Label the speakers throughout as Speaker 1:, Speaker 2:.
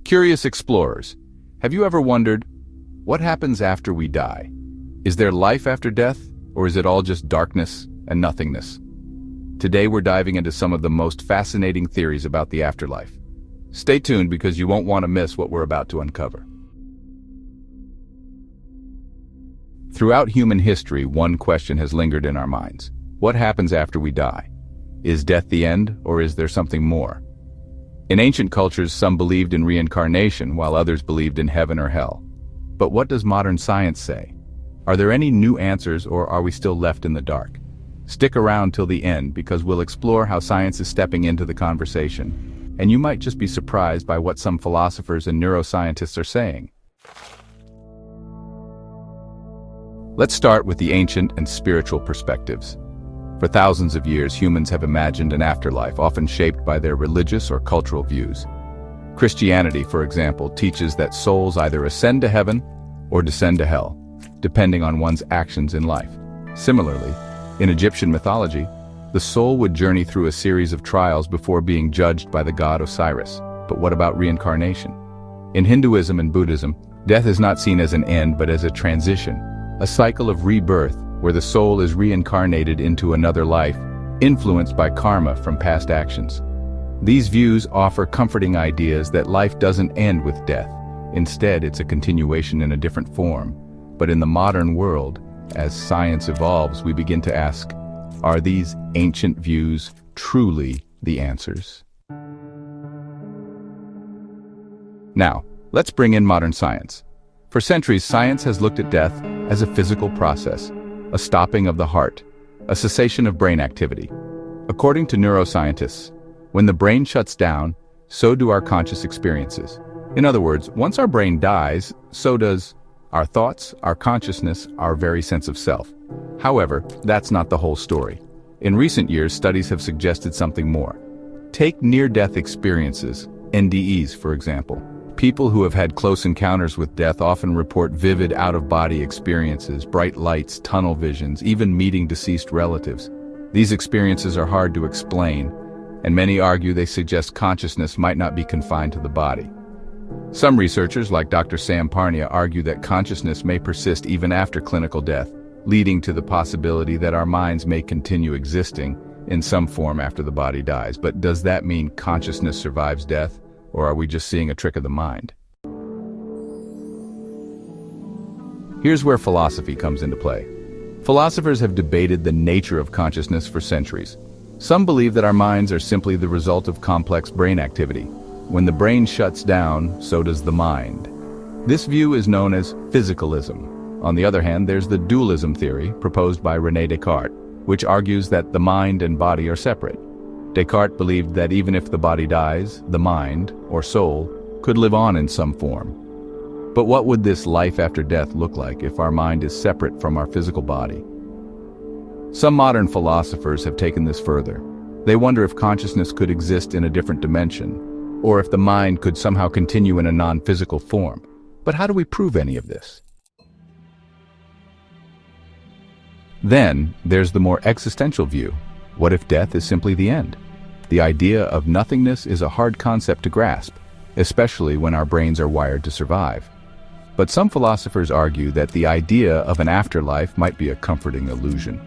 Speaker 1: Curious explorers, have you ever wondered, what happens after we die? Is there life after death, or is it all just darkness and nothingness? Today we're diving into some of the most fascinating theories about the afterlife. Stay tuned because you won't want to miss what we're about to uncover. Throughout human history, one question has lingered in our minds. What happens after we die? Is death the end, or is there something more? In ancient cultures, some believed in reincarnation, while others believed in heaven or hell. But what does modern science say? Are there any new answers, or are we still left in the dark? Stick around till the end, because we'll explore how science is stepping into the conversation. And you might just be surprised by what some philosophers and neuroscientists are saying. Let's start with the ancient and spiritual perspectives. For thousands of years, humans have imagined an afterlife, often shaped by their religious or cultural views. Christianity, for example, teaches that souls either ascend to heaven or descend to hell, depending on one's actions in life. Similarly, in Egyptian mythology, the soul would journey through a series of trials before being judged by the god Osiris. But what about reincarnation? In Hinduism and Buddhism, death is not seen as an end but as a transition, a cycle of rebirth where the soul is reincarnated into another life, influenced by karma from past actions. These views offer comforting ideas that life doesn't end with death. Instead, it's a continuation in a different form. But in the modern world, as science evolves, we begin to ask, are these ancient views truly the answers? Now, let's bring in modern science. For centuries, science has looked at death as a physical process, a stopping of the heart, a cessation of brain activity. According to neuroscientists, when the brain shuts down, so do our conscious experiences. In other words, once our brain dies, so does our thoughts, our consciousness, our very sense of self. However, that's not the whole story. In recent years, studies have suggested something more. Take near-death experiences, NDEs, for example. People who have had close encounters with death often report vivid out-of-body experiences, bright lights, tunnel visions, even meeting deceased relatives. These experiences are hard to explain, and many argue they suggest consciousness might not be confined to the body. Some researchers, like Dr. Sam Parnia, argue that consciousness may persist even after clinical death, leading to the possibility that our minds may continue existing in some form after the body dies. But does that mean consciousness survives death? Or are we just seeing a trick of the mind? Here's where philosophy comes into play. Philosophers have debated the nature of consciousness for centuries. Some believe that our minds are simply the result of complex brain activity. When the brain shuts down, so does the mind. This view is known as physicalism. On the other hand, there's the dualism theory proposed by René Descartes, which argues that the mind and body are separate. Descartes believed that even if the body dies, the mind, or soul, could live on in some form. But what would this life after death look like if our mind is separate from our physical body? Some modern philosophers have taken this further. They wonder if consciousness could exist in a different dimension, or if the mind could somehow continue in a non-physical form. But how do we prove any of this? Then, there's the more existential view. What if death is simply the end? The idea of nothingness is a hard concept to grasp, especially when our brains are wired to survive. But some philosophers argue that the idea of an afterlife might be a comforting illusion,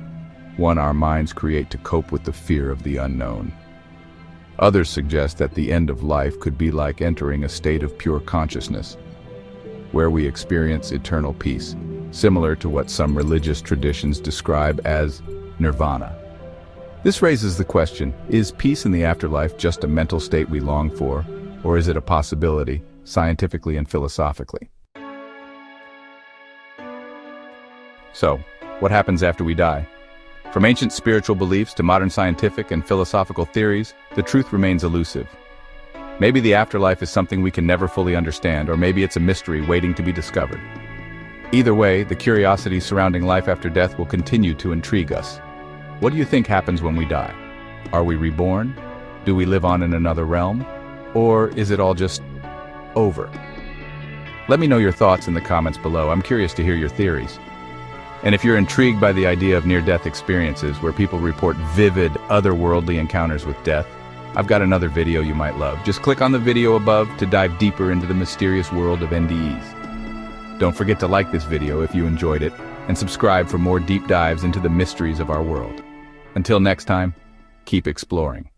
Speaker 1: one our minds create to cope with the fear of the unknown. Others suggest that the end of life could be like entering a state of pure consciousness, where we experience eternal peace, similar to what some religious traditions describe as nirvana. This raises the question, is peace in the afterlife just a mental state we long for, or is it a possibility, scientifically and philosophically? So, what happens after we die? From ancient spiritual beliefs to modern scientific and philosophical theories, the truth remains elusive. Maybe the afterlife is something we can never fully understand, or maybe it's a mystery waiting to be discovered. Either way, the curiosity surrounding life after death will continue to intrigue us. What do you think happens when we die? Are we reborn? Do we live on in another realm? Or is it all just over? Let me know your thoughts in the comments below. I'm curious to hear your theories. And if you're intrigued by the idea of near-death experiences where people report vivid, otherworldly encounters with death, I've got another video you might love. Just click on the video above to dive deeper into the mysterious world of NDEs. Don't forget to like this video if you enjoyed it, and subscribe for more deep dives into the mysteries of our world. Until next time, keep exploring.